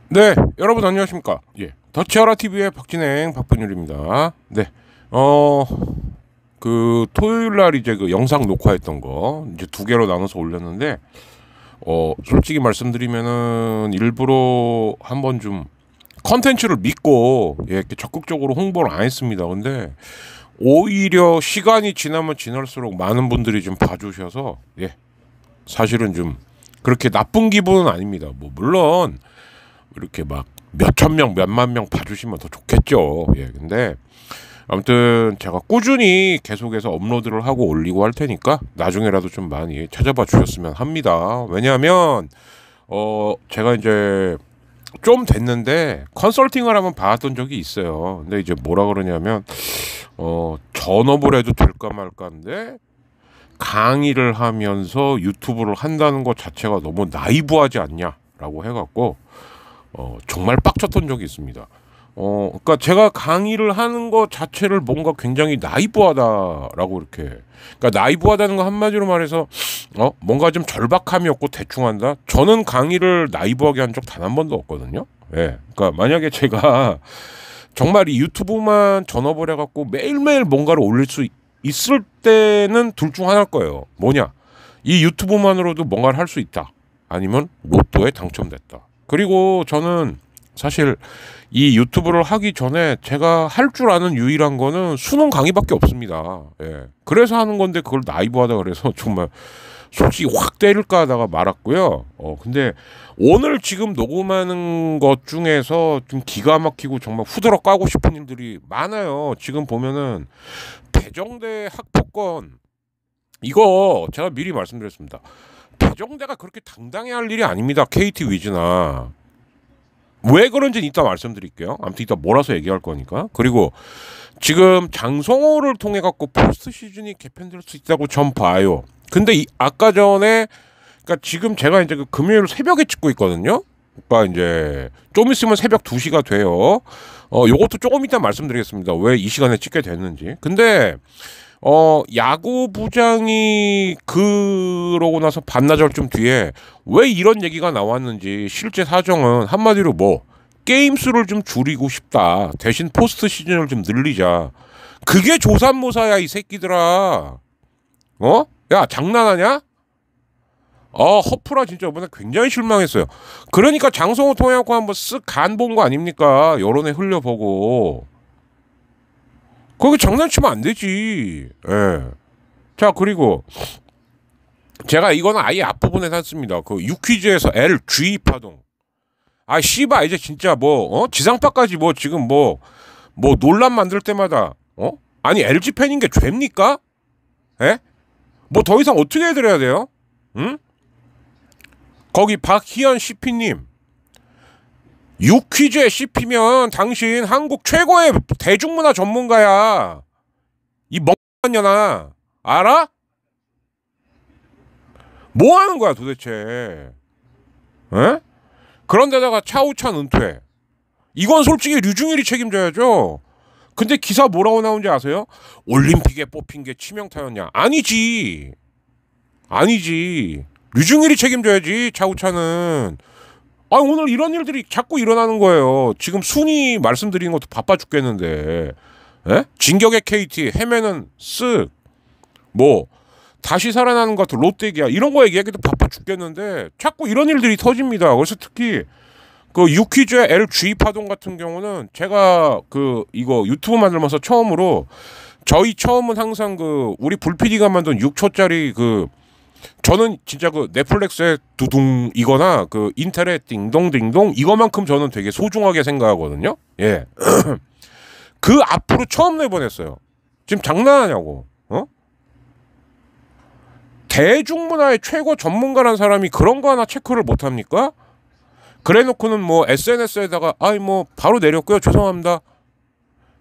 네, 여러분 안녕하십니까? 예, 더치아라 TV의 박진행 박분율입니다. 네, 그 토요일 날 이제 그 영상 녹화했던 거 이제 두 개로 나눠서 올렸는데, 솔직히 말씀드리면은 일부러 한번 좀 컨텐츠를 믿고 예, 이렇게 적극적으로 홍보를 안 했습니다. 근데 오히려 시간이 지나면 지날수록 많은 분들이 좀 봐주셔서 예, 사실은 좀 그렇게 나쁜 기분은 아닙니다. 뭐 물론 이렇게 막 몇천 명, 몇만 명 봐주시면 더 좋겠죠. 예, 근데 아무튼 제가 꾸준히 계속해서 업로드를 하고 올리고 할 테니까 나중에라도 좀 많이 찾아봐 주셨으면 합니다. 왜냐하면 제가 이제 좀 됐는데 컨설팅을 한번 받았던 적이 있어요. 근데 이제 뭐라 그러냐면 전업을 해도 될까 말까인데 강의를 하면서 유튜브를 한다는 것 자체가 너무 나이브하지 않냐라고 해갖고 정말 빡쳤던 적이 있습니다. 그러니까 제가 강의를 하는 것 자체를 뭔가 굉장히 나이브하다라고 이렇게, 그러니까 나이브하다는 거 한마디로 말해서 뭔가 좀 절박함이 없고 대충 한다. 저는 강의를 나이브하게 한 적 단 한 번도 없거든요. 예, 그러니까 만약에 제가 정말 이 유튜브만 전업을 해갖고 매일매일 뭔가를 올릴 수 있을 때는 둘 중 하나일 거예요. 뭐냐? 이 유튜브만으로도 뭔가를 할 수 있다. 아니면 로또에 당첨됐다. 그리고 저는 사실 이 유튜브를 하기 전에 제가 할 줄 아는 유일한 거는 수능 강의밖에 없습니다. 예. 그래서 하는 건데 그걸 나이브하다 그래서 정말 솔직히 확 때릴까 하다가 말았고요. 근데 오늘 지금 녹음하는 것 중에서 좀 기가 막히고 정말 후드러 까고 싶은 일들이 많아요. 지금 보면은 대정대 학폭건, 이거 제가 미리 말씀드렸습니다. 대정대가 그렇게 당당해 할 일이 아닙니다. KT 위즈나. 왜 그런지는 이따 말씀드릴게요. 아무튼 이따 몰아서 얘기할 거니까. 그리고 지금 장성호를 통해 갖고 포스트 시즌이 개편될 수 있다고 전 봐요. 근데 아까 전에, 그러니까 지금 제가 이제 그 금요일 새벽에 찍고 있거든요. 그러니까 이제 좀 있으면 새벽 2시가 돼요. 요것도 조금 이따 말씀드리겠습니다. 왜 이 시간에 찍게 됐는지. 근데 야구부장이 그러고 나서 반나절쯤 뒤에 왜 이런 얘기가 나왔는지 실제 사정은 한마디로 뭐 게임 수를 좀 줄이고 싶다. 대신 포스트 시즌을 좀 늘리자. 그게 조삼모사야 이 새끼들아. 야 장난하냐? 허프라 진짜 이번에 굉장히 실망했어요. 그러니까 장성호 통해갖고 한번 쓱 간 본 거 아닙니까? 여론에 흘려보고. 거기 장난치면 안 되지. 예. 자, 그리고 제가 이거는 아예 앞부분에 샀습니다. 그 유퀴즈에서 LG 파동. 아, 씨바 이제 진짜 뭐 지상파까지 뭐 지금 뭐 논란 만들 때마다 아니 LG 팬인 게 죄입니까? 예? 뭐 더 이상 어떻게 해드려야 돼요? 응? 거기 박희연 CP님, 유퀴즈의 CP면 당신 한국 최고의 대중문화 전문가야. 이 멍년아, 알아? 뭐 하는 거야 도대체? 에? 그런데다가 차우찬 은퇴. 이건 솔직히 류중일이 책임져야죠. 근데 기사 뭐라고 나온지 아세요? 올림픽에 뽑힌 게 치명타였냐? 아니지. 아니지. 류중일이 책임져야지, 차우찬은. 아, 오늘 이런 일들이 자꾸 일어나는 거예요. 지금 순위 말씀드리는 것도 바빠 죽겠는데. 에? 진격의 KT, 헤매는 쓱. 뭐 다시 살아나는 것 같은 롯데기아, 이런 거 얘기하기도 바빠 죽겠는데 자꾸 이런 일들이 터집니다. 그래서 특히 그 유퀴즈의 LG 파동 같은 경우는 제가 그 이거 유튜브 만들면서 처음으로, 저희 처음은 항상 그 우리 불PD가 만든 6초짜리 그, 저는 진짜 그 넷플릭스의 두둥 이거나 그 인텔의 띵동띵동 이거만큼 저는 되게 소중하게 생각하거든요. 예. 그 앞으로 처음 내보냈어요. 지금 장난하냐고. 어? 대중문화의 최고 전문가란 사람이 그런 거 하나 체크를 못합니까? 그래놓고는 뭐 SNS에다가 아이 뭐 바로 내렸고요, 죄송합니다.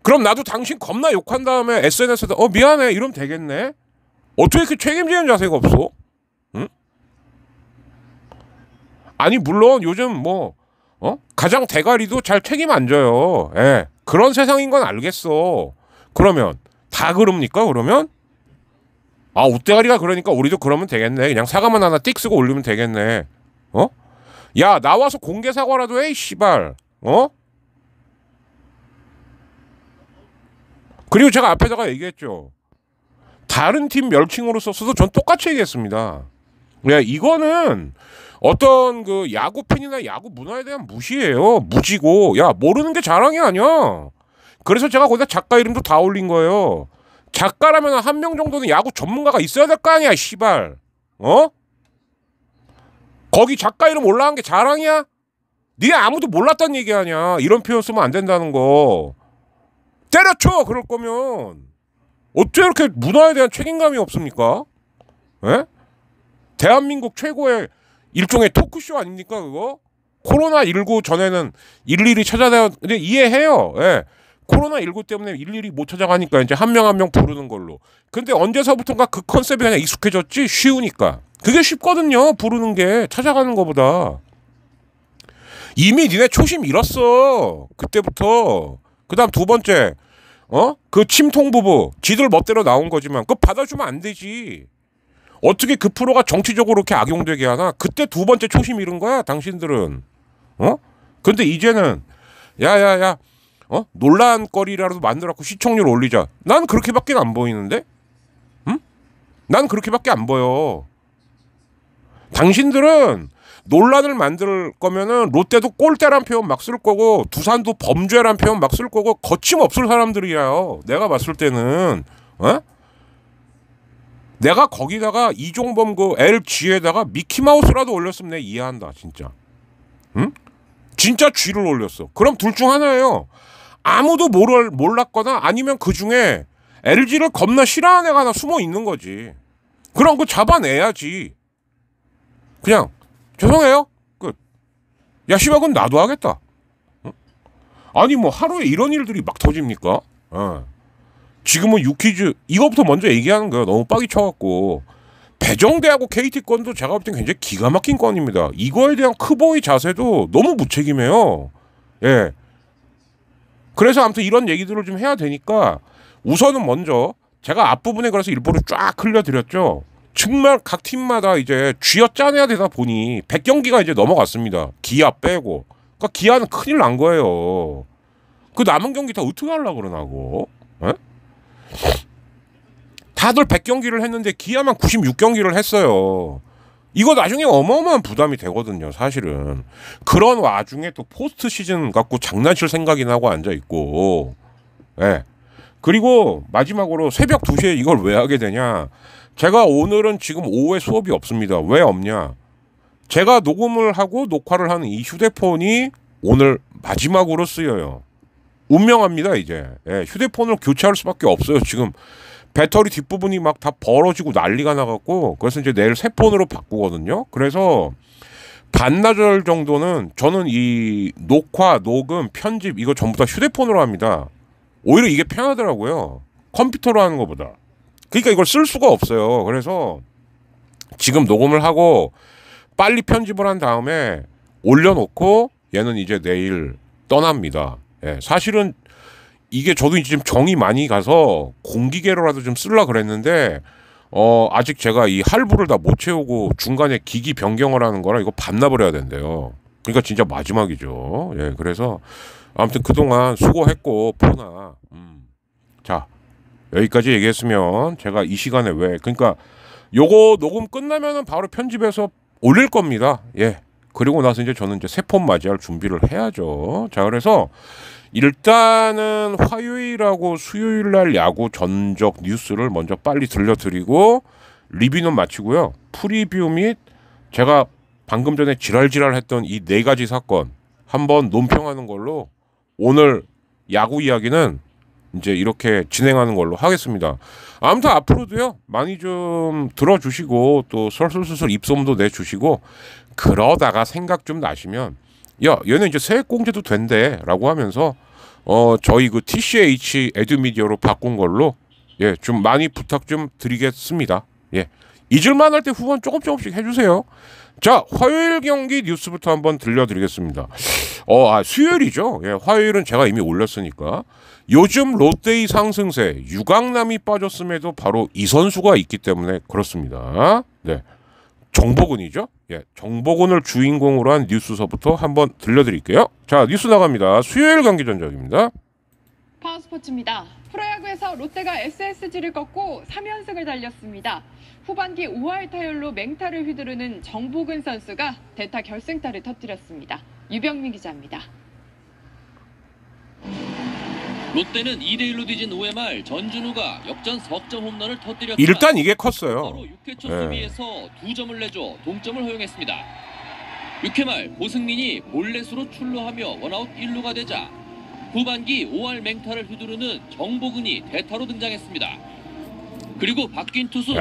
그럼 나도 당신 겁나 욕한 다음에 SNS에다 미안해 이러면 되겠네. 어떻게 이렇게 책임지는 자세가 없어? 응? 아니 물론 요즘 뭐 가장 대가리도 잘 책임 안 져요. 예. 그런 세상인 건 알겠어. 그러면 다 그럽니까? 그러면 옷대가리가 그러니까 우리도 그러면 되겠네. 그냥 사과만 하나 띡 쓰고 올리면 되겠네. 야, 나와서 공개 사과라도 해, 씨발. 그리고 제가 앞에다가 얘기했죠. 다른 팀 멸칭으로 썼어도 전 똑같이 얘기했습니다. 야, 이거는 어떤 그 야구 팬이나 야구 문화에 대한 무시예요. 무지고. 야, 모르는 게 자랑이 아니야. 그래서 제가 거기다 작가 이름도 다 올린 거예요. 작가라면 한 명 정도는 야구 전문가가 있어야 될 거 아니야, 씨발. 거기 작가 이름 올라간 게 자랑이야? 니네 아무도 몰랐단 얘기 아니야. 이런 표현 쓰면 안 된다는 거. 때려쳐, 그럴 거면. 어째 이렇게 문화에 대한 책임감이 없습니까? 에? 대한민국 최고의 일종의 토크쇼 아닙니까, 그거? 코로나19 전에는 일일이 찾아다녔, 근데 이해해요. 예. 코로나19 때문에 일일이 못 찾아가니까 이제 한 명 한 명 부르는 걸로. 근데 언제서부턴가 그 컨셉이 그냥 익숙해졌지? 쉬우니까. 그게 쉽거든요, 부르는 게. 찾아가는 것보다. 이미 니네 초심 잃었어. 그때부터. 그 다음 두 번째, 그 침통 부부, 지들 멋대로 나온 거지만, 그거 받아주면 안 되지. 어떻게 그 프로가 정치적으로 이렇게 악용되게 하나? 그때 두 번째 초심 잃은 거야, 당신들은. 근데 이제는, 야야야, 논란거리라도 만들어갖고 시청률 올리자. 난 그렇게밖에 안 보이는데? 응? 난 그렇게밖에 안 보여. 당신들은 논란을 만들 거면은 롯데도 꼴대란 표현 막 쓸 거고, 두산도 범죄란 표현 막 쓸 거고, 거침없을 사람들이에요. 내가 봤을 때는. 내가 거기다가 이종범 그 LG에다가 미키마우스라도 올렸으면 내가 이해한다, 진짜. 응? 진짜 G를 올렸어. 그럼 둘 중 하나예요. 아무도 몰랐거나 아니면 그 중에 LG를 겁나 싫어하는 애가 하나 숨어 있는 거지. 그럼 그거 잡아내야지. 그냥 죄송해요, 끝. 야, 씨발, 그건 나도 하겠다. 응? 아니 뭐 하루에 이런 일들이 막 터집니까? 지금은 유퀴즈 이거부터 먼저 얘기하는 거예요. 너무 빡이 쳐갖고. 배정대하고 KT 건도 제가 볼 땐 굉장히 기가 막힌 건입니다. 이거에 대한 크보이 자세도 너무 무책임해요. 예. 그래서 아무튼 이런 얘기들을 좀 해야 되니까, 우선은 먼저 제가 앞부분에 그래서 일부러 쫙 흘려드렸죠. 정말 각 팀마다 이제 쥐어짜내야 되다 보니 100경기가 이제 넘어갔습니다. 기아 빼고. 그러니까 기아는 큰일 난 거예요. 그 남은 경기 다 어떻게 하려고 그러나고. 에? 다들 100경기를 했는데 기아만 96경기를 했어요. 이거 나중에 어마어마한 부담이 되거든요, 사실은. 그런 와중에 또 포스트 시즌 갖고 장난칠 생각이나 하고 앉아있고. 예. 그리고 마지막으로 새벽 2시에 이걸 왜 하게 되냐. 제가 오늘은 지금 오후에 수업이 없습니다. 왜 없냐. 제가 녹음을 하고 녹화를 하는 이 휴대폰이 오늘 마지막으로 쓰여요. 운명합니다, 이제. 예, 휴대폰을 교체할 수밖에 없어요. 지금 배터리 뒷부분이 막 다 벌어지고 난리가 나갖고 그래서 이제 내일 새 폰으로 바꾸거든요. 그래서 반나절 정도는 저는 이 녹화, 녹음, 편집 이거 전부 다 휴대폰으로 합니다. 오히려 이게 편하더라고요. 컴퓨터로 하는 것보다. 그러니까 이걸 쓸 수가 없어요. 그래서 지금 녹음을 하고 빨리 편집을 한 다음에 올려놓고 얘는 이제 내일 떠납니다. 예, 사실은 이게 저도 이제 좀 정이 많이 가서 공기계로라도 좀 쓸라 그랬는데 아직 제가 이 할부를 다 못 채우고 중간에 기기 변경을 하는 거라 이거 반납을 해야 된대요. 그러니까 진짜 마지막이죠. 예, 그래서 아무튼 그동안 수고했고 포나 자 여기까지 얘기했으면 제가 이 시간에 왜 그러니까 요거 녹음 끝나면은 바로 편집해서 올릴 겁니다. 예. 그리고 나서 이제 저는 이제 새 폰 맞이할 준비를 해야죠. 자, 그래서 일단은 화요일하고 수요일 날 야구 전적 뉴스를 먼저 빨리 들려드리고 리뷰는 마치고요. 프리뷰 및 제가 방금 전에 지랄지랄 했던 이 네 가지 사건 한번 논평하는 걸로 오늘 야구 이야기는 이제 이렇게 진행하는 걸로 하겠습니다. 아무튼 앞으로도요 많이 좀 들어주시고 또 설설설설 입소문도 내주시고 그러다가 생각 좀 나시면 야 얘는 이제 세액공제도 된대 라고 하면서 저희 그 TCH 에듀미디어로 바꾼 걸로 예 좀 많이 부탁 좀 드리겠습니다. 예 잊을만 할 때 후원 조금씩 해주세요. 자 화요일 경기 뉴스부터 한번 들려드리겠습니다. 수요일이죠. 예, 화요일은 제가 이미 올렸으니까 요즘 롯데의 상승세 유강남이 빠졌음에도 바로 이 선수가 있기 때문에 그렇습니다. 네, 정보근이죠. 예, 정보근을 주인공으로 한 뉴스서부터 한번 들려드릴게요. 자 뉴스 나갑니다. 수요일 경기 전적입니다. 파워스포츠입니다. 프로야구에서 롯데가 SSG를 꺾고 3연승을 달렸습니다. 후반기 5할 타율로 맹타를 휘두르는 정보근 선수가 대타 결승타를 터뜨렸습니다. 유병민 기자입니다. 롯데는 2대1로 뒤진 5회 말 전준우가 역전 석점 홈런을 터뜨렸지만 일단 이게 컸어요. 바로 6회 초 수비에서 2점을 내줘 동점을 허용했습니다. 6회 말 고승민이 볼넷으로 출루하며 원아웃 1루가 되자 후반기 5할 맹타를 휘두르는 정보근이 대타로 등장했습니다. 그리고 바뀐 투수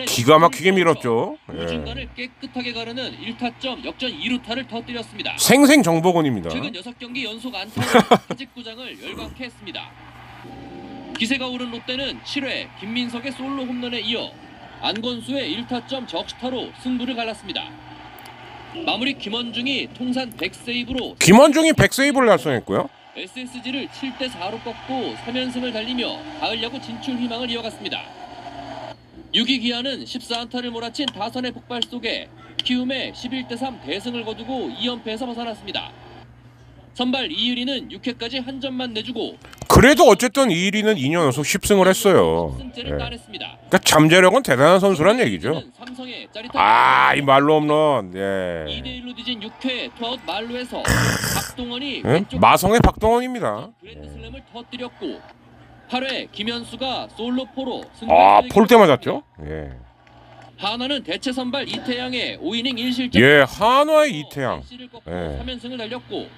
기가 막히게 밀었죠. 우중간을 깨끗하게 가르는 1타점 역전 2루타를 터뜨렸습니다. 생생 정보근입니다. 최근 6경기 연속 안타로 타직구장을 열광케 했습니다. 기세가 오른 롯데는 7회 김민석의 솔로 홈런에 이어 안건수의 1타점 적시타로 승부를 갈랐습니다. 마무리 김원중이 통산 100세이브로 김원중이 100세이브를 달성했고요. SSG를 7대4로 꺾고 3연승을 달리며 가을 야구 진출 희망을 이어갔습니다. 6위 기아는 14안타를 몰아친 다선의 폭발 속에 키움의 11대3 대승을 거두고 2연패에서 벗어났습니다. 선발 이유리는 6회까지 한 점만 내주고 그래도 어쨌든 이일이는 2년 연속 10승을 했어요. 예. 그러니까 잠재력은 대단한 선수란 얘기죠. 이 말로 홈런. 예. 2대1로 뒤진 6회 투아웃 말루에서 박동원이 마성의 박동원입니다. 그랜드슬램을 터뜨렸고 8회 김현수가 솔로포로 폴때 맞았죠? 예. 한화는 대체 선발 이태양의 5이닝 1실점. 예, 한화의 이태양. 예. 3연승을 달렸고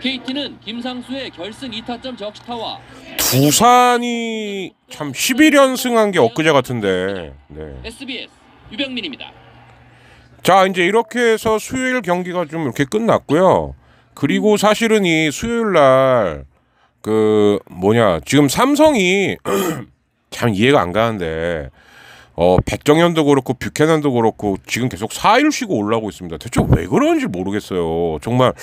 KT는 김상수의 결승 2타점 적시타와 두산이 참 11연승한 게 엊그제 같은데. 네. SBS 유병민입니다. 자, 이제 이렇게 해서 수요일 경기가 좀 이렇게 끝났고요. 그리고 사실은 이 수요일 날 지금 삼성이 참 이해가 안 가는데 백정현도 그렇고 뷰캐넌도 그렇고 지금 계속 4일 쉬고 올라오고 있습니다. 대체 왜 그런지 모르겠어요. 정말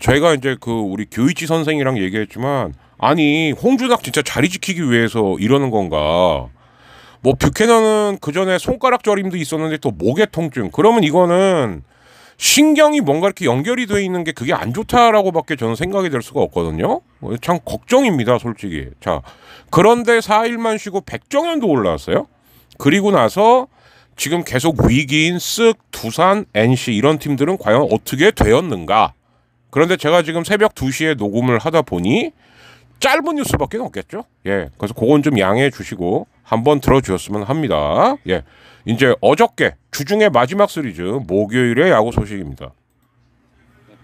저희가 이제 우리 교이치 선생이랑 얘기했지만 아니 홍준학 진짜 자리 지키기 위해서 이러는 건가? 뭐 뷰캐넌은 그 전에 손가락 저림도 있었는데 또 목의 통증. 그러면 이거는 신경이 뭔가 이렇게 연결이 돼 있는 게 그게 안 좋다라고밖에 저는 생각이 될 수가 없거든요. 참 걱정입니다, 솔직히. 자, 그런데 4일만 쉬고 백정현도 올라왔어요. 그리고 나서 지금 계속 위기인 쓱, 두산, NC 이런 팀들은 과연 어떻게 되었는가? 그런데 제가 지금 새벽 2시에 녹음을 하다 보니 짧은 뉴스밖에 없겠죠. 예, 그래서 그건 좀 양해해 주시고 한번 들어주셨으면 합니다. 예, 이제 어저께 주중의 마지막 시리즈 목요일의 야구 소식입니다.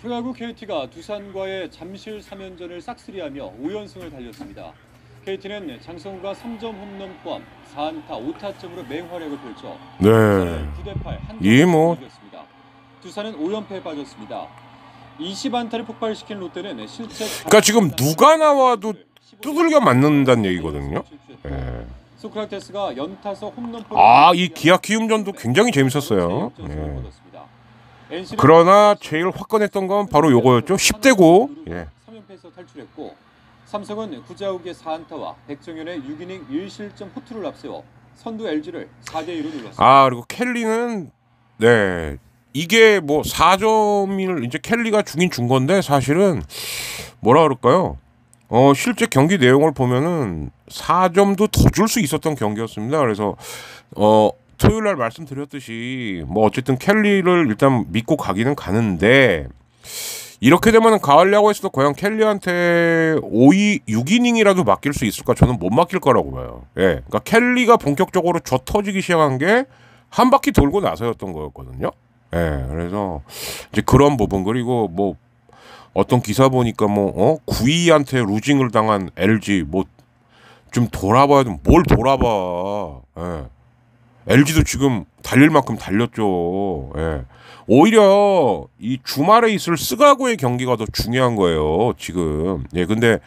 프로야구 KT가 두산과의 잠실 3연전을 싹쓸이하며 5연승을 달렸습니다. KT는 장성우가 3점 홈런 포함 4안타 5타점으로 맹활약을 펼쳐 네. 9대8 이 뭐- 이겼습니다. 두산은 5연패에 빠졌습니다. 20안타를 폭발시킨 롯데는 실책 그러니까 지금 누가 나와도 두들겨 맞는다는 얘기거든요. 예. 소크라테스가 연타석 홈런 이 기아 키움전도 굉장히 재밌었어요. 예. 그러나 제일 화끈했던 건 바로 요거였죠. 10대 9. 예. 3연패에서 탈출했고 삼성은 구자욱의 4안타와 백정현의 6이닝 1실점 호투를 앞세워 선두 LG를 4대 2로 눌렀습니다. 그리고 켈리는 네. 이게 뭐 4점을 이제 켈리가 주긴 준 건데 사실은 뭐라 그럴까요? 실제 경기 내용을 보면은 4점도 더 줄 수 있었던 경기였습니다. 그래서 토요일 날 말씀드렸듯이 뭐 어쨌든 켈리를 일단 믿고 가기는 가는데 이렇게 되면은 가을 야구에서도 과연 켈리한테 6이닝이라도 맡길 수 있을까? 저는 못 맡길 거라고 봐요. 예. 그러니까 켈리가 본격적으로 져 터지기 시작한 게 한 바퀴 돌고 나서였던 거였거든요. 예. 그래서 이제 그런 부분 그리고 뭐 어떤 기사 보니까 뭐 9위한테 루징을 당한 LG 뭐 좀 돌아봐야 돼. 뭘 돌아봐. 예. LG도 지금 달릴 만큼 달렸죠. 예. 오히려 이 주말에 있을 스가구의 경기가 더 중요한 거예요. 지금. 예. 근데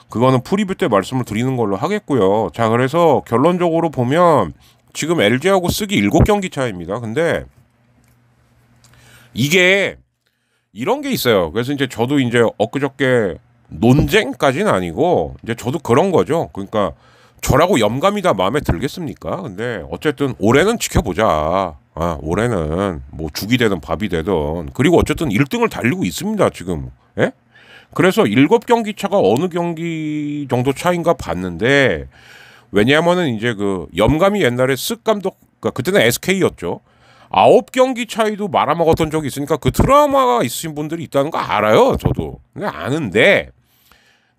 그거는 프리뷰 때 말씀을 드리는 걸로 하겠고요. 자, 그래서 결론적으로 보면 지금 LG하고 쓰기 7경기 차입니다. 근데 이게 이런 게 있어요. 그래서 이제 저도 이제 엊그저께 논쟁까지는 아니고 이제 저도 그런 거죠. 그러니까 저라고 염감이 다 마음에 들겠습니까? 근데 어쨌든 올해는 지켜보자. 올해는 뭐 죽이 되든 밥이 되든 그리고 어쨌든 1등을 달리고 있습니다. 지금. 예? 그래서 7경기 차가 어느 경기 정도 차인가 봤는데 왜냐하면은 이제 그 염감이 옛날에 쓱 감독 그러니까 그때는 SK였죠. 9경기 차이도 말아먹었던 적이 있으니까 그 트라우마가 있으신 분들이 있다는 거 알아요. 저도. 근데 아는데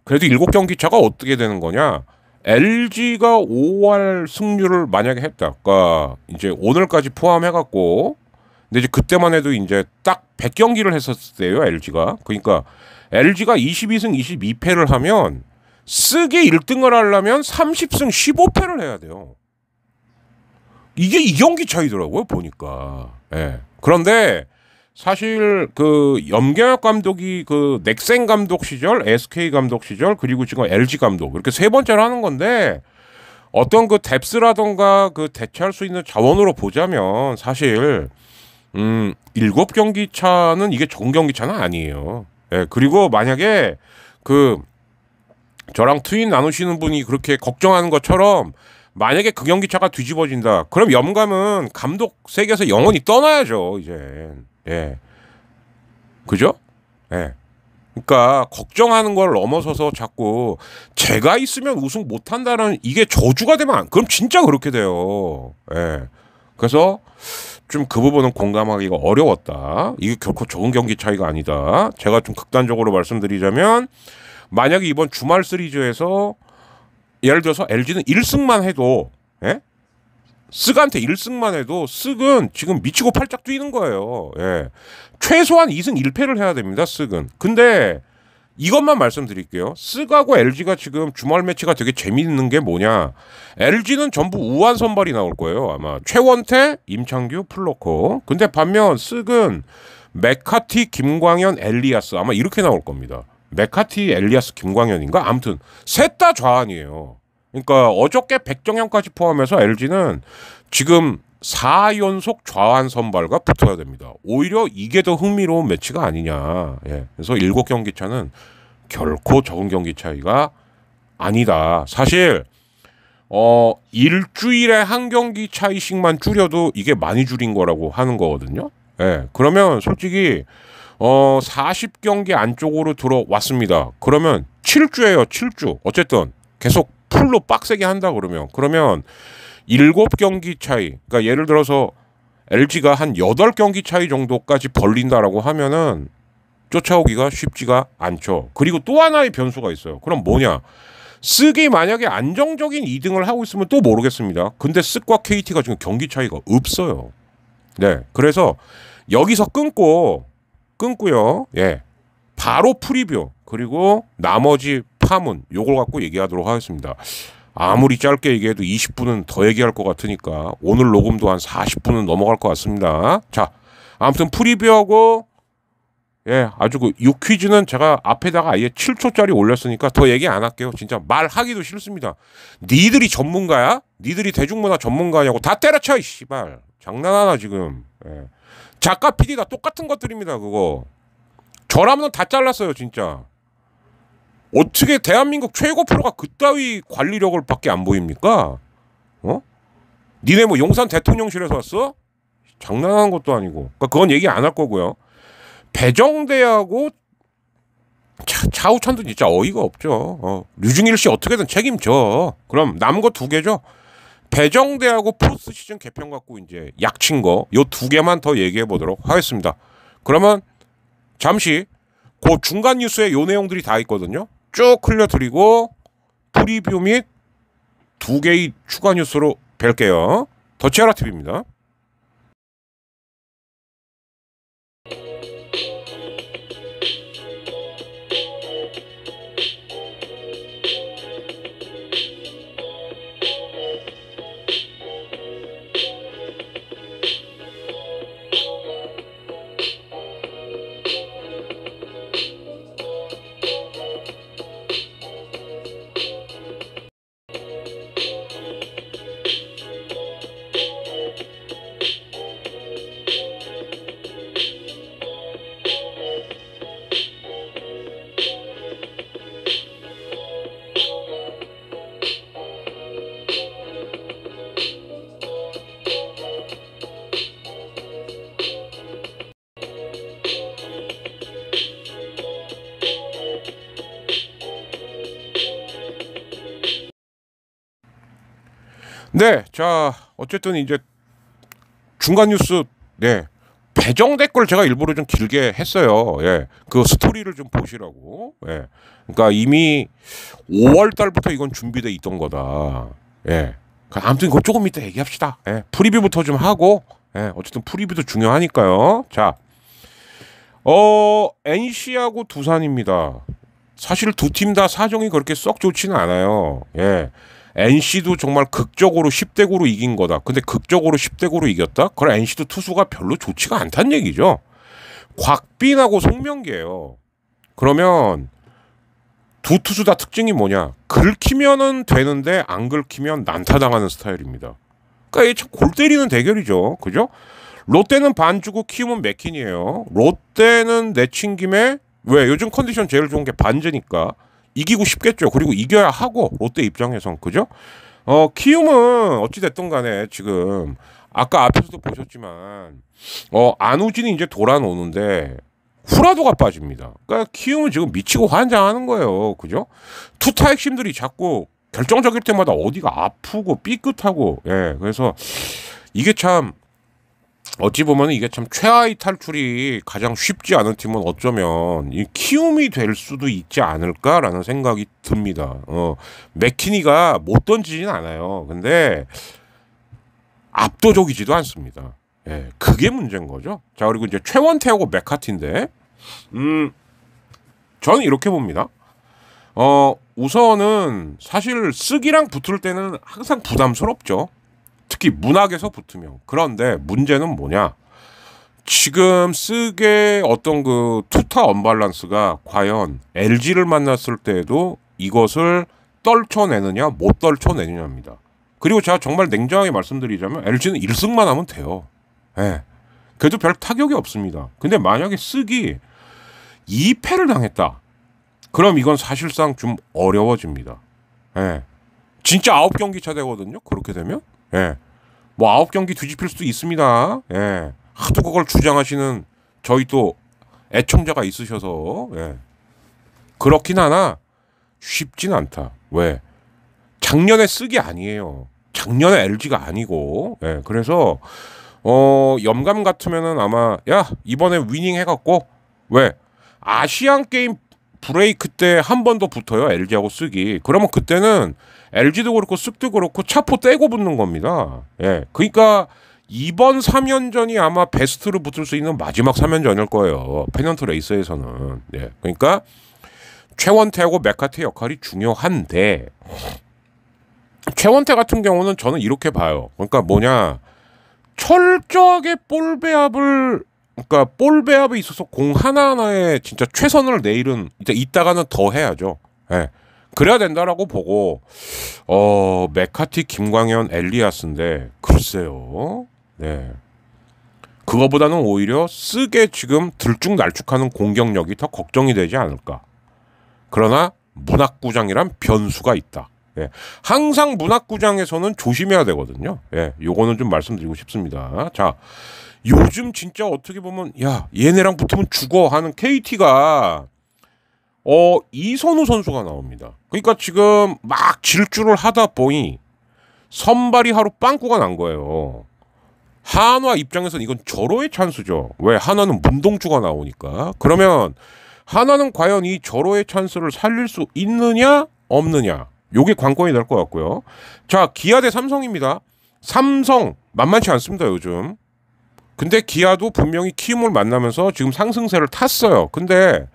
그래도 7경기 차가 어떻게 되는 거냐? LG가 5할 승률을 만약에 했다. 그러니까 이제 오늘까지 포함해갖고 근데 이제 그때만 해도 이제 딱 100경기를 했었을 때요. LG가. 그러니까 LG가 22승 22패를 하면 쓰게 1등을 하려면 30승 15패를 해야 돼요. 이게 2경기 차이더라고요. 보니까. 예. 그런데 사실 그 염경엽 감독이 그 넥센 감독 시절, SK 감독 시절, 그리고 지금 LG 감독 이렇게 세 번째를 하는 건데 어떤 그 뎁스라던가 그 대체할 수 있는 자원으로 보자면 사실 7경기 차는 이게 좋은 경기 차는 아니에요. 예. 그리고 만약에 그 저랑 트윈 나누시는 분이 그렇게 걱정하는 것처럼 만약에 그 경기 차가 뒤집어진다. 그럼 염감은 감독 세계에서 영원히 떠나야죠. 이제. 예. 그죠? 예. 그러니까 걱정하는 걸 넘어서서 자꾸 제가 있으면 우승 못 한다는 이게 저주가 되면 그럼 진짜 그렇게 돼요. 예. 그래서 좀 그 부분은 공감하기가 어려웠다. 이게 결코 좋은 경기 차이가 아니다. 제가 좀 극단적으로 말씀드리자면 만약에 이번 주말 시리즈에서 예를 들어서 LG는 1승만 해도 예? 쓱한테 1승만 해도 쓱은 지금 미치고 팔짝 뛰는 거예요. 예. 최소한 2승 1패를 해야 됩니다. 쓱은. 근데 이것만 말씀드릴게요. 쓱하고 LG가 지금 주말 매치가 되게 재미있는 게 뭐냐. LG는 전부 우한 선발이 나올 거예요. 아마 최원태, 임창규, 플로코. 근데 반면 쓱은 메카티, 김광현, 엘리아스 아마 이렇게 나올 겁니다. 메카티, 엘리아스, 김광현인가? 아무튼 셋 다 좌완이에요. 그러니까 어저께 백정현까지 포함해서 LG는 지금 4연속 좌완 선발과 붙어야 됩니다. 오히려 이게 더 흥미로운 매치가 아니냐. 예. 그래서 7경기 차는 결코 적은 경기 차이가 아니다. 사실 일주일에 한 경기 차이씩만 줄여도 이게 많이 줄인 거라고 하는 거거든요. 예. 그러면 솔직히 40경기 안쪽으로 들어왔습니다. 그러면 7주예요. 7주. 어쨌든 계속 풀로 빡세게 한다 그러면 7경기 차이. 그러니까 예를 들어서 LG가 한 8경기 차이 정도까지 벌린다라고 하면은 쫓아오기가 쉽지가 않죠. 그리고 또 하나의 변수가 있어요. 그럼 뭐냐? 쓱이 만약에 안정적인 2등을 하고 있으면 또 모르겠습니다. 근데 쓱과 KT가 지금 경기 차이가 없어요. 네. 그래서 여기서 끊고요. 예. 바로 프리뷰 그리고 나머지 파문 요걸 갖고 얘기하도록 하겠습니다. 아무리 짧게 얘기해도 20분은 더 얘기할 것 같으니까 오늘 녹음도 한 40분은 넘어갈 것 같습니다. 자, 아무튼 프리뷰하고 아주 그 6퀴즈는 제가 앞에다가 아예 7초짜리 올렸으니까 더 얘기 안 할게요. 진짜 말하기도 싫습니다. 니들이 전문가야? 니들이 대중문화 전문가냐고 다 때려쳐 이 씨발. 장난하나 지금. 작가 PD 다 똑같은 것들입니다. 그거 저라면 다 잘랐어요 진짜. 어떻게 대한민국 최고 프로가 그따위 관리력을 밖에 안 보입니까? 니네 뭐 용산 대통령실에서 왔어? 장난하는 것도 아니고. 그러니까 그건 얘기 안 할 거고요. 배정대하고 차우찬도 진짜 어이가 없죠. 류중일 씨 어떻게든 책임져. 그럼 남은 거 2개죠. 배정대하고 포스트 시즌 개편 갖고 이제 약친 거 요 2개만 더 얘기해 보도록 하겠습니다. 그러면 잠시 그 중간 뉴스에 요 내용들이 다 있거든요. 쭉 흘려드리고 프리뷰 및 2개의 추가 뉴스로 뵐게요. 더치아라 TV입니다. 네, 자 어쨌든 이제 중간 뉴스 배정대 걸 제가 일부러 좀 길게 했어요. 그 스토리를 좀 보시라고. 그러니까 이미 5월 달부터 이건 준비돼 있던 거다. 아무튼 이거 조금 이따 얘기합시다. 프리뷰부터 좀 하고. 어쨌든 프리뷰도 중요하니까요. 자, NC하고 두산입니다. 사실 두 팀 다 사정이 그렇게 썩 좋지는 않아요. NC도 정말 극적으로 10대 9로 이긴 거다. 근데 극적으로 10대 9로 이겼다? 그럼 NC도 투수가 별로 좋지가 않다는 얘기죠. 곽빈하고 송명기예요. 그러면 두 투수 다 특징이 뭐냐? 긁히면은 되는데 안 긁히면 난타당하는 스타일입니다. 그러니까 이게 참 골 때리는 대결이죠. 그죠? 롯데는 반 주고 키움은 맥킨이에요. 롯데는 내친 김에 왜 요즘 컨디션 제일 좋은 게 반제니까 이기고 싶겠죠. 그리고 이겨야 하고 롯데 입장에선 그죠? 키움은 어찌 됐든 간에 지금 아까 앞에서도 보셨지만 안우진이 이제 돌아오는데 후라도가 빠집니다. 그러니까 키움은 지금 미치고 환장하는 거예요. 그죠? 투타 핵심들이 자꾸 결정적일 때마다 어디가 아프고 삐끗하고 그래서 이게 참 어찌 보면 이게 참 최하위 탈출이 가장 쉽지 않은 팀은 어쩌면 이 키움이 될 수도 있지 않을까라는 생각이 듭니다. 맥키니가 못 던지진 않아요. 근데 압도적이지도 않습니다. 그게 문제인 거죠. 자, 그리고 이제 최원태하고 맥카티인데 저는 이렇게 봅니다. 우선은 사실 쓰기랑 붙을 때는 항상 부담스럽죠. 특히 문학에서 붙으면. 그런데 문제는 뭐냐? 지금 쓰게 어떤 그 투타 언밸런스가 과연 LG를 만났을 때에도 이것을 떨쳐내느냐 못 떨쳐내느냐입니다. 그리고 제가 정말 냉정하게 말씀드리자면 LG는 1승만 하면 돼요. 그래도 별 타격이 없습니다. 근데 만약에 쓰기 2패를 당했다. 그럼 이건 사실상 좀 어려워집니다. 진짜 9경기 차 되거든요. 그렇게 되면. 뭐 9경기 뒤집힐 수도 있습니다. 하도 그걸 주장하시는 저희 또 애청자가 있으셔서 그렇긴 하나 쉽진 않다. 왜? 작년에 쓰기 아니에요. 작년에 LG가 아니고. 그래서 염감 같으면은 아마 야 이번에 위닝 해갖고 왜 아시안 게임 브레이크 때 한 번 더 붙어요. LG하고 쓰기. 그러면 그때는 LG도 그렇고 쓱도 그렇고 차포 떼고 붙는 겁니다. 그러니까 이번 3연전이 아마 베스트로 붙을 수 있는 마지막 3연전일 거예요. 페넌트 레이스에서는. 그러니까 최원태하고 메카트의 역할이 중요한데 최원태 같은 경우는 저는 이렇게 봐요. 그러니까 뭐냐 철저하게 볼 배합을 그러니까 볼 배합에 있어서 공 하나하나에 진짜 최선을 내일은 이제 이따가는 더 해야죠. 예. 그래야 된다라고 보고 메카티, 김광현, 엘리아스인데 글쎄요. 네. 그거보다는 오히려 쓰게 지금 들쭉날쭉하는 공격력이 더 걱정이 되지 않을까. 그러나 문학구장이란 변수가 있다. 예. 항상 문학구장에서는 조심해야 되거든요. 예. 요거는 좀 말씀드리고 싶습니다. 자, 요즘 진짜 어떻게 보면 야 얘네랑 붙으면 죽어 하는 KT가 이선우 선수가 나옵니다. 그러니까 지금 막 질주를 하다 보니 선발이 하루 빵꾸가 난 거예요. 한화 입장에서는 이건 절호의 찬스죠. 왜? 한화는 문동주가 나오니까. 그러면 한화는 과연 이 절호의 찬스를 살릴 수 있느냐 없느냐 요게 관건이 될 것 같고요. 자, 기아 대 삼성입니다. 삼성 만만치 않습니다 요즘. 근데 기아도 분명히 키움을 만나면서 지금 상승세를 탔어요. 근데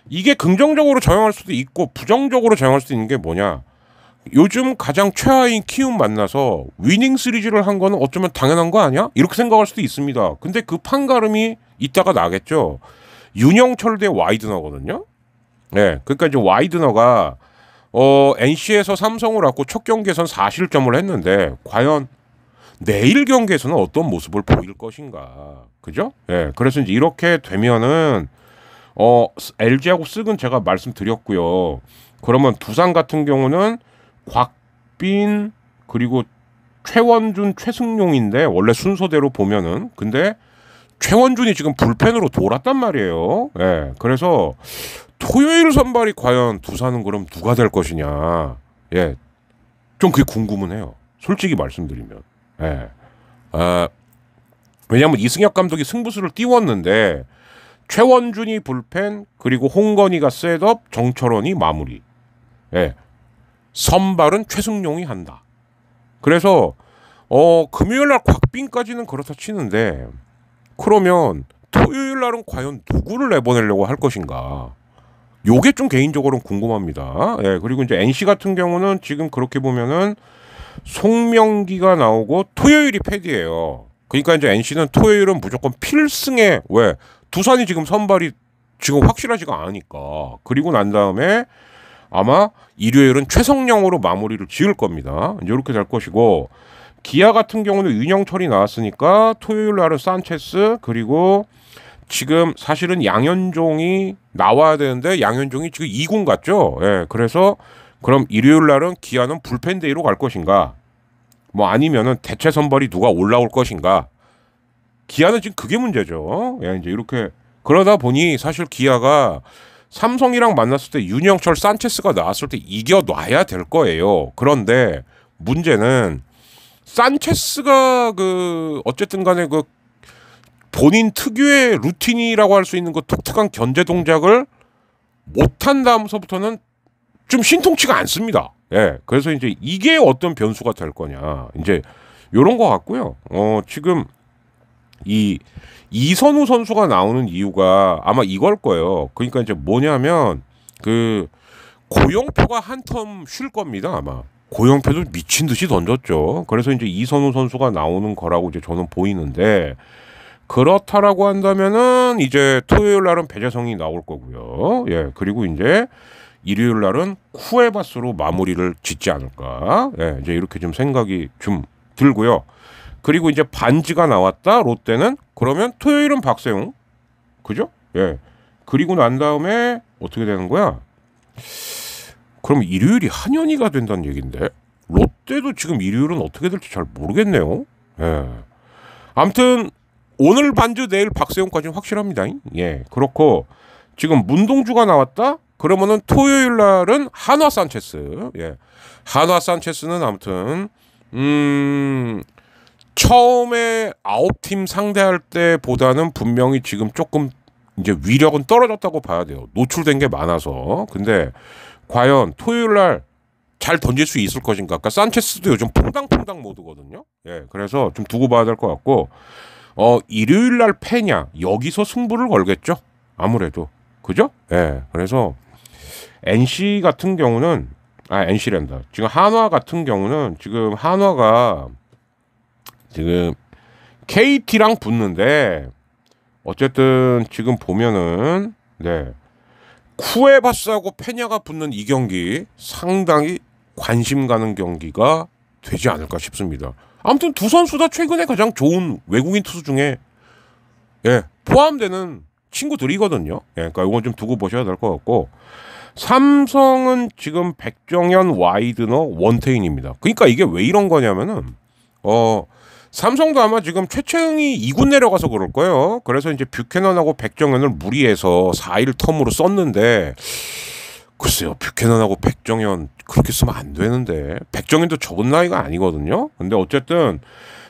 이게 긍정적으로 작용할 수도 있고 부정적으로 작용할 수도 있는 게 뭐냐. 요즘 가장 최하인 키움 만나서 위닝 시리즈를 한 거는 어쩌면 당연한 거 아니야? 이렇게 생각할 수도 있습니다. 근데 그 판가름이 이따가 나겠죠. 윤영철 대 와이드너거든요. 네, 그러니까 이제 와이드너가 NC에서 삼성을 갖고 첫 경기에선 4실점을 했는데 과연 내일 경기에서는 어떤 모습을 보일 것인가. 그죠? 예. 그래서 이제 이렇게 되면은 LG하고 쓱은 제가 말씀드렸고요. 그러면 두산 같은 경우는 곽빈 그리고 최원준, 최승용인데 원래 순서대로 보면은 근데 최원준이 지금 불펜으로 돌았단 말이에요. 예. 그래서 토요일 선발이 과연 두산은 그럼 누가 될 것이냐. 예. 좀 그게 궁금은 해요. 솔직히 말씀드리면. 예. 왜냐하면 이승엽 감독이 승부수를 띄웠는데 최원준이 불펜 그리고 홍건희가 셋업 정철원이 마무리. 예. 선발은 최승용이 한다. 그래서 금요일날 곽빈까지는 그렇다 치는데 그러면 토요일날은 과연 누구를 내보내려고 할 것인가. 요게 좀 개인적으로는 궁금합니다. 예. 그리고 이제 NC 같은 경우는 지금 그렇게 보면은 송명기가 나오고 토요일이 패디예요. 그러니까 이제 NC는 토요일은 무조건 필승에 왜 두산이 지금 선발이 지금 확실하지가 않으니까. 그리고 난 다음에 아마 일요일은 최성령으로 마무리를 지을 겁니다. 이제 이렇게 될 것이고 기아 같은 경우는 윤영철이 나왔으니까 토요일 날은 산체스 그리고 지금 사실은 양현종이 나와야 되는데 양현종이 지금 2군 갔죠. 예, 그래서 그럼 일요일 날은 기아는 불펜 데이로 갈 것인가? 뭐 아니면은 대체 선발이 누가 올라올 것인가? 기아는 지금 그게 문제죠. 예, 이제 이렇게 그러다 보니 사실 기아가 삼성이랑 만났을 때 윤영철, 산체스가 나왔을 때 이겨놔야 될 거예요. 그런데 문제는 산체스가 그 어쨌든 간에 그 본인 특유의 루틴이라고 할 수 있는 그 독특한 견제 동작을 못한 다음서부터는 좀 신통치가 않습니다. 예. 그래서 이제 이게 어떤 변수가 될 거냐. 이제 요런 거 같고요. 지금 이선우 선수가 나오는 이유가 아마 이걸 거예요. 그러니까 이제 뭐냐면 그 고영표가 한 텀 쉴 겁니다. 아마. 고영표도 미친 듯이 던졌죠. 그래서 이제 이선우 선수가 나오는 거라고 이제 저는 보이는데 그렇다라고 한다면은 이제 토요일 날은 배재성이 나올 거고요. 예. 그리고 이제 일요일 날은 쿠에바스로 마무리를 짓지 않을까. 예. 이제 이렇게 좀 생각이 좀 들고요. 그리고 이제 반지가 나왔다. 롯데는 그러면 토요일은 박세웅. 그죠? 예. 그리고 난 다음에 어떻게 되는 거야? 그럼 일요일이 한현희가 된다는 얘긴데 롯데도 지금 일요일은 어떻게 될지 잘 모르겠네요. 예. 아무튼 오늘 반주 내일 박세웅까지는 확실합니다. 예. 그렇고 지금 문동주가 나왔다. 그러면은 토요일 날은 한화 산체스. 예. 한화 산체스는 아무튼 처음에 9팀 상대할 때보다는 분명히 지금 조금 이제 위력은 떨어졌다고 봐야 돼요. 노출된 게 많아서. 근데 과연 토요일 날 잘 던질 수 있을 것인가? 그러니까 산체스도 요즘 퐁당퐁당 모드거든요. 예. 그래서 좀 두고 봐야 될 것 같고 일요일 날 패냐? 여기서 승부를 걸겠죠. 아무래도. 그죠? 예. 그래서 NC 같은 경우는 NC랜다. 지금 한화 같은 경우는 지금 한화가 지금 KT랑 붙는데 어쨌든 지금 보면은 네. 쿠에바스하고 페냐가 붙는 이 경기 상당히 관심 가는 경기가 되지 않을까 싶습니다. 아무튼 두 선수 다 최근에 가장 좋은 외국인 투수 중에 포함되는 친구들이거든요. 그러니까 이건 좀 두고 보셔야 될 것 같고 삼성은 지금 백정현, 와이드너, 원태인입니다. 그러니까 이게 왜 이런 거냐면은 삼성도 아마 지금 최채영이 2군 내려가서 그럴 거예요. 그래서 이제 뷰캐넌하고 백정현을 무리해서 4일 텀으로 썼는데 글쎄요, 뷰캐넌하고 백정현 그렇게 쓰면 안 되는데 백정현도 적은 나이가 아니거든요. 근데 어쨌든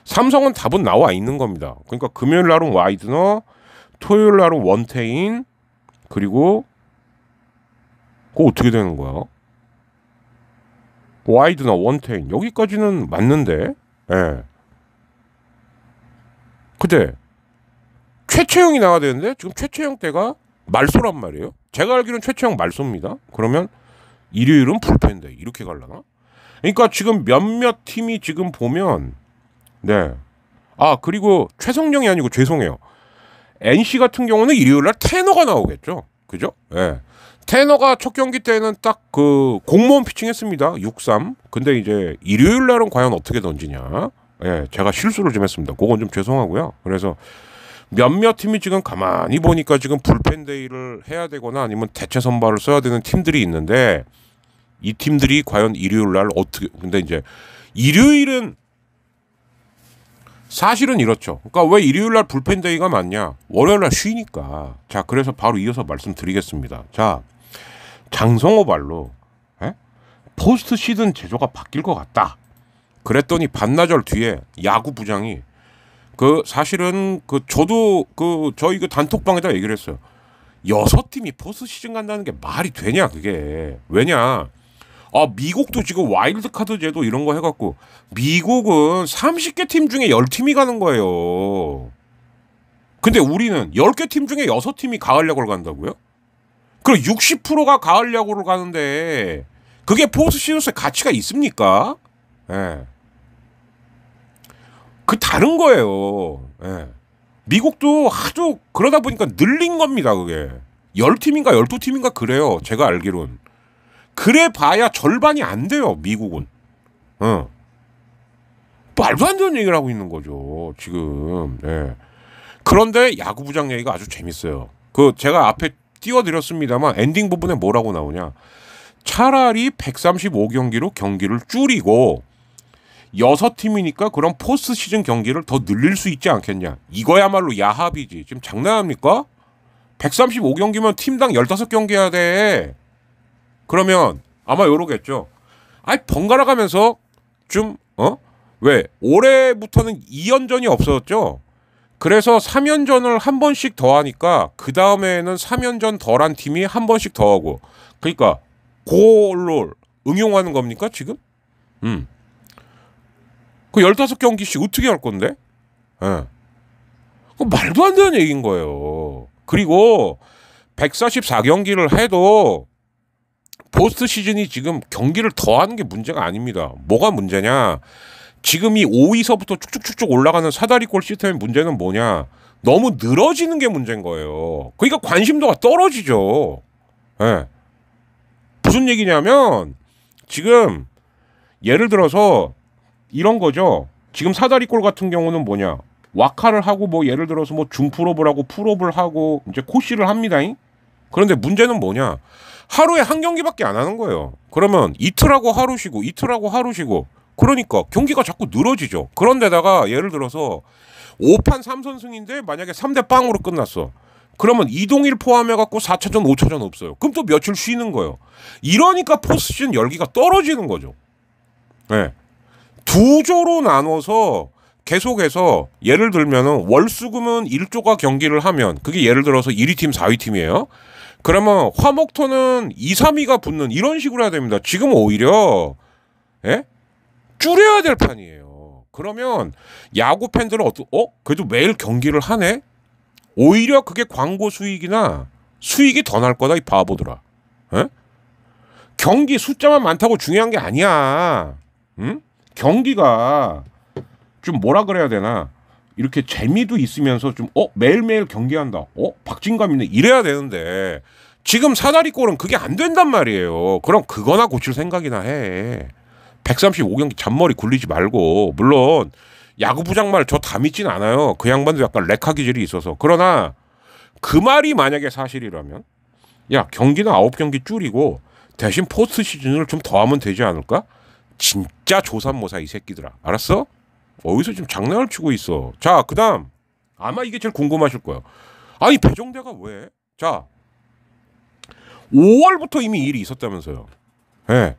삼성은 답은 나와 있는 겁니다. 그러니까 금요일 날은 와이드너, 토요일 날은 원태인, 그리고 그거 어떻게 되는 거야? 와이드너, 원태인 여기까지는 맞는데 근데 최채영이 나와야 되는데 지금 최채영 때가 말소란 말이에요. 제가 알기로는 최채영 말소입니다. 그러면 일요일은 불펜데 이렇게 갈라나? 그러니까 지금 몇몇 팀이 지금 보면 그리고 최성령이 아니고 죄송해요. NC 같은 경우는 일요일날 테너가 나오겠죠. 그죠? 테너가 첫 경기 때는 딱 그 공무원 피칭했습니다. 6-3. 근데 이제 일요일날은 과연 어떻게 던지냐? 제가 실수를 좀 했습니다. 그건 좀 죄송하고요. 그래서 몇몇 팀이 지금 가만히 보니까 지금 불펜데이를 해야 되거나 아니면 대체 선발을 써야 되는 팀들이 있는데 이 팀들이 과연 일요일날 어떻게 근데 이제 일요일은 사실은 이렇죠. 그러니까 왜 일요일날 불펜데이가 많냐? 월요일날 쉬니까. 자, 그래서 바로 이어서 말씀드리겠습니다. 자, 장성호 발로 포스트 시즌 제조가 바뀔 것 같다. 그랬더니 반나절 뒤에 야구 부장이 사실은 저도 저희 단톡방에다 얘기를 했어요. 6팀이 포스트 시즌 간다는 게 말이 되냐 그게. 왜냐? 미국도 지금 와일드 카드 제도 이런 거 해갖고 미국은 30개 팀 중에 10팀이 가는 거예요. 근데 우리는 10개 팀 중에 6팀이 가을 야구를 간다고요? 그럼 60%가 가을 야구를 가는데 그게 포스트 시즌의 가치가 있습니까? 다른 거예요. 미국도 하도 그러다 보니까 늘린 겁니다. 그게 10팀인가 12팀인가 그래요. 제가 알기로는. 그래 봐야 절반이 안 돼요. 미국은. 말도 안 되는 얘기를 하고 있는 거죠. 지금. 그런데 야구부장 얘기가 아주 재밌어요. 제가 앞에 띄워드렸습니다만 엔딩 부분에 뭐라고 나오냐. 차라리 135경기로 경기를 줄이고 6팀이니까 그럼 포스트 시즌 경기를 더 늘릴 수 있지 않겠냐. 이거야말로 야합이지. 지금 장난합니까? 135경기면 팀당 15경기 해야 돼. 그러면 아마 요러겠죠. 번갈아 가면서 좀 왜 올해부터는 2연전이 없어졌죠. 그래서 3연전을 한 번씩 더 하니까 그 다음에는 3연전 덜한 팀이 한 번씩 더 하고. 그러니까 그걸로 응용하는 겁니까 지금? 그 15경기씩 어떻게 할 건데? 말도 안 되는 얘기인 거예요. 그리고 144경기를 해도 포스트 시즌이 지금 경기를 더 하는 게 문제가 아닙니다. 뭐가 문제냐? 지금 이 5위서부터 쭉쭉쭉쭉 올라가는 사다리꼴 시스템의 문제는 뭐냐? 너무 늘어지는 게 문제인 거예요. 그러니까 관심도가 떨어지죠. 무슨 얘기냐면 지금 예를 들어서 이런 거죠. 지금 사다리꼴 같은 경우는 뭐냐? 와카를 하고 뭐 예를 들어서 뭐 중프로브를 하고 풀업을 하고 이제 코시를 합니다. 그런데 문제는 뭐냐? 하루에 한 경기밖에 안 하는 거예요. 그러면 이틀하고 하루 쉬고 이틀하고 하루 쉬고 그러니까 경기가 자꾸 늘어지죠. 그런데다가 예를 들어서 5판 3선승인데 만약에 3대 빵으로 끝났어. 그러면 이동일 포함해갖고 4차전 5차전 없어요. 그럼 또 며칠 쉬는 거예요. 이러니까 포스트시즌 열기가 떨어지는 거죠. 두 조로 나눠서 계속해서 예를 들면은 월수금은 1조가 경기를 하면 그게 예를 들어서 1위 팀 4위 팀이에요. 그러면 화목토는 2, 3위가 붙는 이런 식으로 해야 됩니다. 지금 오히려 줄여야 될 판이에요. 그러면 야구 팬들은 그래도 매일 경기를 하네? 오히려 그게 광고 수익이나 수익이 더 날 거다 이 바보들아. 경기 숫자만 많다고 중요한 게 아니야. 응? 경기가 좀 뭐라 그래야 되나? 이렇게 재미도 있으면서 좀 매일매일 경기한다. 박진감 있네. 이래야 되는데 지금 사다리꼴은 그게 안 된단 말이에요. 그럼 그거나 고칠 생각이나 해. 135경기 잔머리 굴리지 말고. 물론 야구부장 말 저 다 믿진 않아요. 그 양반도 약간 렉하 기질이 있어서. 그러나 그 말이 만약에 사실이라면 야 경기는 9경기 줄이고 대신 포스트 시즌을 좀 더 하면 되지 않을까? 진짜 조삼모사 이 새끼들아. 알았어? 어디서 지금 장난을 치고 있어. 자 그다음 아마 이게 제일 궁금하실 거예요. 아니 배정대가 왜? 자 5월부터 이미 일이 있었다면서요. 예.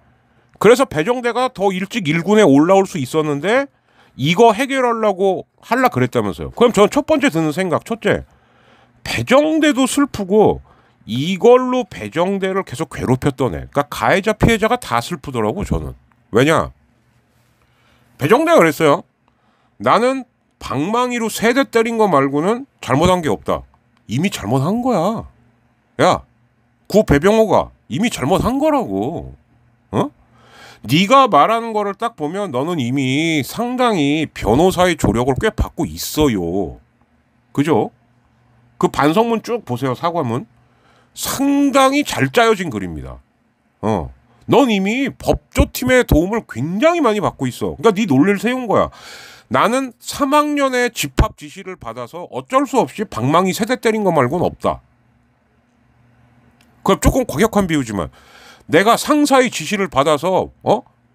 그래서 배정대가 더 일찍 1군에 올라올 수 있었는데 이거 해결하려고 할라 그랬다면서요. 그럼 저는 첫 번째 드는 생각 첫째 배정대도 슬프고 이걸로 배정대를 계속 괴롭혔던 애 그러니까 가해자 피해자가 다 슬프더라고 저는. 왜냐 배정대가 그랬어요. 나는 방망이로 3대 때린 거 말고는 잘못한 게 없다. 이미 잘못한 거야. 야 구 배병호가 이미 잘못한 거라고. 네가 말하는 거를 딱 보면 너는 이미 상당히 변호사의 조력을 꽤 받고 있어요. 그죠? 그 반성문 쭉 보세요. 사과문. 상당히 잘 짜여진 글입니다. 넌 이미 법조팀의 도움을 굉장히 많이 받고 있어. 그러니까 네 논리를 세운 거야. 나는 3학년의 집합 지시를 받아서 어쩔 수 없이 방망이 3대 때린 거 말고는 없다. 그럼 조금 과격한 비유지만 내가 상사의 지시를 받아서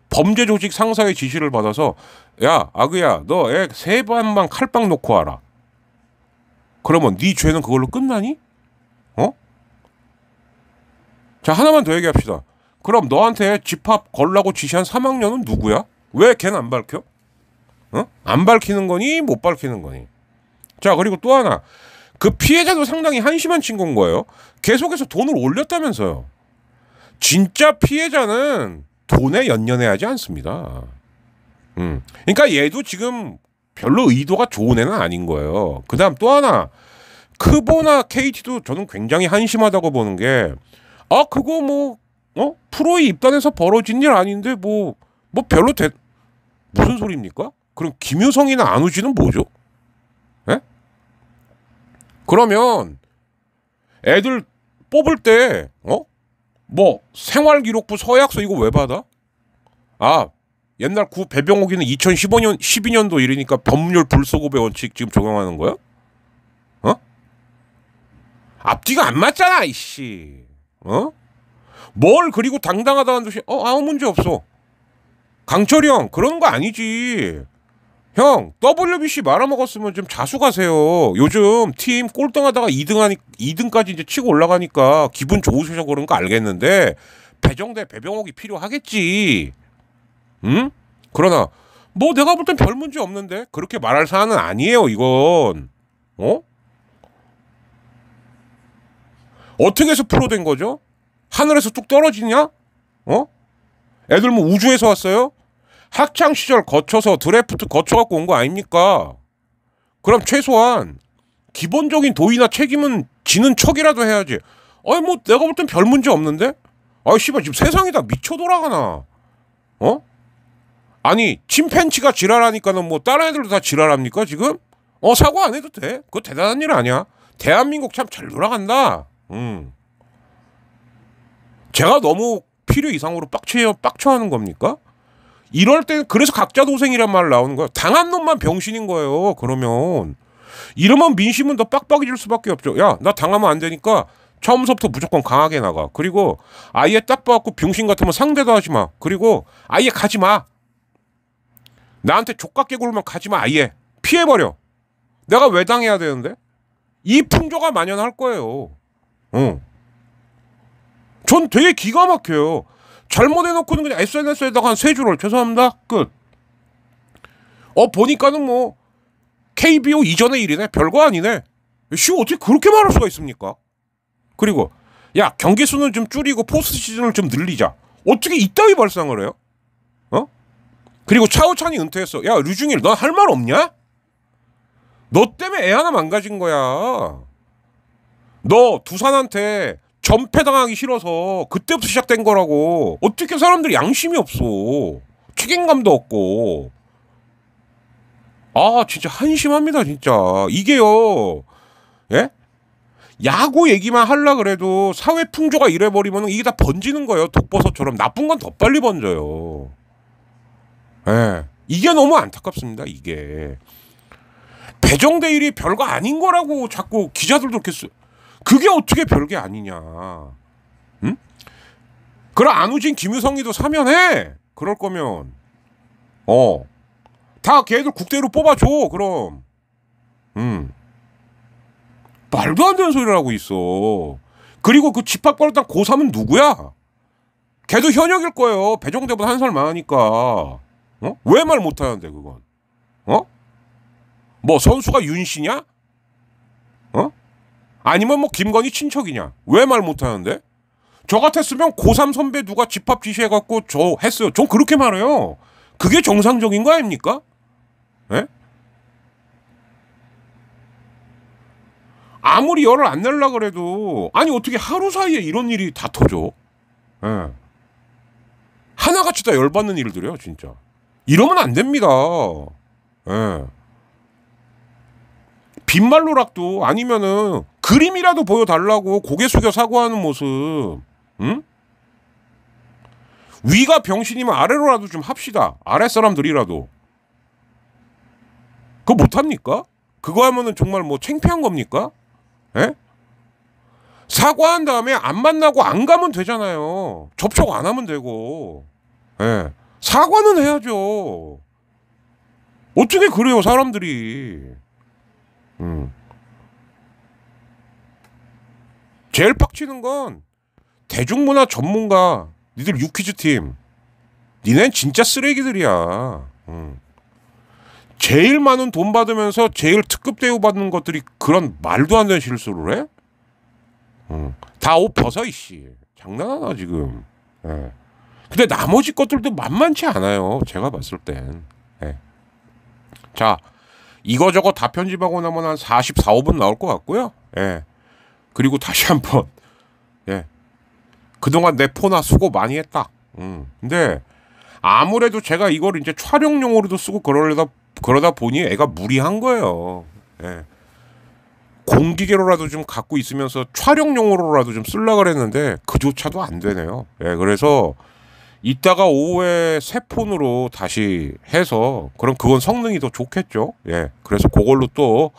범죄 조직 상사의 지시를 받아서 야 아그야 너 애 3번만 칼빵 놓고 와라. 그러면 네 죄는 그걸로 끝나니? 자 하나만 더 얘기합시다. 그럼 너한테 집합 걸라고 지시한 3학년은 누구야? 왜 걔는 안 밝혀? 안 밝히는 거니 못 밝히는 거니? 자 그리고 또 하나 그 피해자도 상당히 한심한 친구인 거예요. 계속해서 돈을 올렸다면서요. 진짜 피해자는 돈에 연연해하지 않습니다. 그러니까 얘도 지금 별로 의도가 좋은 애는 아닌 거예요. 그 다음 또 하나 크보나 KT도 저는 굉장히 한심하다고 보는 게 그거 프로에 입단해서 벌어진 일 아닌데 뭐 별로 무슨 소리입니까? 그럼 김유성이나 안우진은 뭐죠? 에? 그러면 애들 뽑을 때 생활기록부 서약서 이거 왜 받아? 옛날 구 배병옥이는 12년도 일이니까 법률 불소급의 원칙 지금 적용하는 거야? 앞뒤가 안 맞잖아 이씨. 뭘 그리고 당당하다는 듯이 아무 문제 없어. 강철이 형 그러는 거 아니지. 형 WBC 말아먹었으면 좀 자수가세요. 요즘 팀 꼴등하다가 2등까지 이제 치고 올라가니까 기분 좋으셔서 그런 거 알겠는데 배정대 배병옥이 필요하겠지. 응? 그러나 내가 볼 땐 별 문제 없는데 그렇게 말할 사안은 아니에요 이건. 어떻게 해서 프로 된 거죠? 하늘에서 뚝 떨어지냐? 애들 뭐 우주에서 왔어요? 학창 시절 거쳐서 드래프트 거쳐갖고 온 거 아닙니까? 그럼 최소한 기본적인 도의나 책임은 지는 척이라도 해야지. 내가 볼 땐 별 문제 없는데? 씨발 지금 세상이 다 미쳐 돌아가나? 아니 침팬치가 지랄하니까는 다른 애들도 다 지랄합니까 지금? 사과 안 해도 돼. 그거 대단한 일 아니야. 대한민국 참 잘 돌아간다. 제가 너무 필요 이상으로 빡쳐하는 겁니까? 이럴 때 그래서 각자 도생이란 말 나오는 거야. 당한 놈만 병신인 거예요. 그러면 이러면 민심은 더 빡빡해질 수밖에 없죠. 야, 나 당하면 안 되니까 처음부터 무조건 강하게 나가. 그리고 아예 딱 봐갖고 병신 같으면 상대도 하지 마. 그리고 아예 가지 마. 나한테 족같게 굴면 가지 마. 아예 피해버려. 내가 왜 당해야 되는데? 이 풍조가 만연할 거예요. 전 되게 기가 막혀요. 잘못해놓고는 그냥 SNS에다가 한 3줄을 죄송합니다 끝. 보니까는 KBO 이전의 일이네. 별거 아니네. 어떻게 그렇게 말할 수가 있습니까? 그리고 야 경기 수는 좀 줄이고 포스트 시즌을 좀 늘리자. 어떻게 이따위 발상을 해요? 그리고 차우찬이 은퇴했어. 야 류중일 넌 할 말 없냐? 너 때문에 애 하나 망가진 거야. 너 두산한테 전패당하기 싫어서 그때부터 시작된 거라고. 어떻게 사람들이 양심이 없어. 책임감도 없고. 아 진짜 한심합니다 진짜. 이게요. 예? 야구 얘기만 하려 그래도 사회 풍조가 이래버리면 이게 다 번지는 거예요. 독버섯처럼. 나쁜 건 더 빨리 번져요. 예. 이게 너무 안타깝습니다. 이게. 배정대 일이 별거 아닌 거라고 자꾸 기자들도 그렇게 그게 어떻게 별게 아니냐. 응? 그럼 안우진 김유성이도 사면해. 그럴 거면 다 걔들 국대로 뽑아줘. 그럼 말도 안 되는 소리를 하고 있어. 그리고 그 집합권했던 고3은 누구야? 걔도 현역일 거예요. 배정대보다 한 살 많으니까. 왜 말 못하는데 그건? 뭐 선수가 윤씨냐? 아니면 뭐 김건희 친척이냐? 왜 말 못하는데? 저 같았으면 고3 선배 누가 집합 지시해갖고 저 했어요. 전 그렇게 말해요. 그게 정상적인 거 아닙니까? 예? 아무리 열을 안 내려고 그래도 아니 어떻게 하루 사이에 이런 일이 다 터져? 예. 하나같이 다 열받는 일들이에요 진짜. 이러면 안 됩니다. 예. 빈말로락도 아니면은 그림이라도 보여달라고 고개 숙여 사과하는 모습. 응? 위가 병신이면 아래로라도 좀 합시다. 아랫사람들이라도. 그거 못합니까? 그거 하면은 정말 뭐 창피한 겁니까? 예? 사과한 다음에 안 만나고 안 가면 되잖아요. 접촉 안 하면 되고. 예. 사과는 해야죠. 어떻게 그래요 사람들이. 제일 빡치는 건 대중문화 전문가 니들 유퀴즈 팀 니넨 진짜 쓰레기들이야. 제일 많은 돈 받으면서 제일 특급 대우 받는 것들이 그런 말도 안 되는 실수를 해? 다 옷 벗어 이씨. 장난하나 지금. 예. 근데 나머지 것들도 만만치 않아요 제가 봤을 땐. 예. 자 이거저거 다 편집하고 나면 한 44, 5분 나올 것 같고요. 예. 그리고 다시 한번 예. 그동안 내 포나 수고 많이 했다. 근데 아무래도 제가 이걸 이제 촬영용으로도 쓰고 그러다 보니 애가 무리한 거예요. 예. 공기계로라도 좀 갖고 있으면서 촬영용으로라도 좀 쓰려고 그랬는데 그조차도 안 되네요. 예. 그래서 이따가 오후에 새 폰으로 다시 해서 그럼 그건 성능이 더 좋겠죠. 예. 그래서 그걸로 또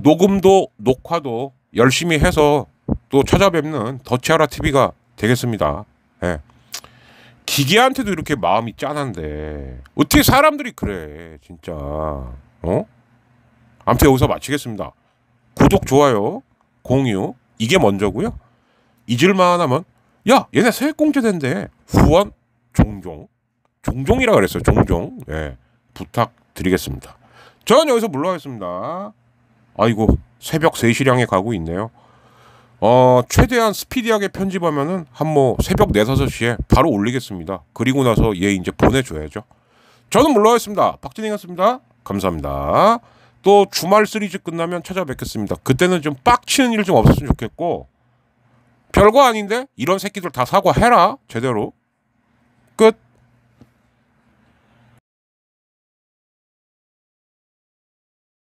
녹음도 녹화도 열심히 해서 또 찾아뵙는 더치아라 TV가 되겠습니다. 예. 기계한테도 이렇게 마음이 짠한데 어떻게 사람들이 그래 진짜. 아무튼 여기서 마치겠습니다. 구독, 좋아요, 공유 이게 먼저고요. 잊을만 하면 야 얘네 세액공제 된대. 후원 종종이라 그랬어요. 종종. 예. 부탁드리겠습니다. 저는 여기서 물러가겠습니다. 아이고 새벽 3시량에 가고 있네요. 최대한 스피디하게 편집하면은 한 뭐 새벽 4, 5시에 바로 올리겠습니다. 그리고 나서 얘 이제 보내줘야죠. 저는 물러가겠습니다. 박진행이었습니다. 감사합니다. 또 주말 시리즈 끝나면 찾아뵙겠습니다. 그때는 좀 빡치는 일 좀 없었으면 좋겠고 별거 아닌데 이런 새끼들 다 사과해라 제대로. 끝.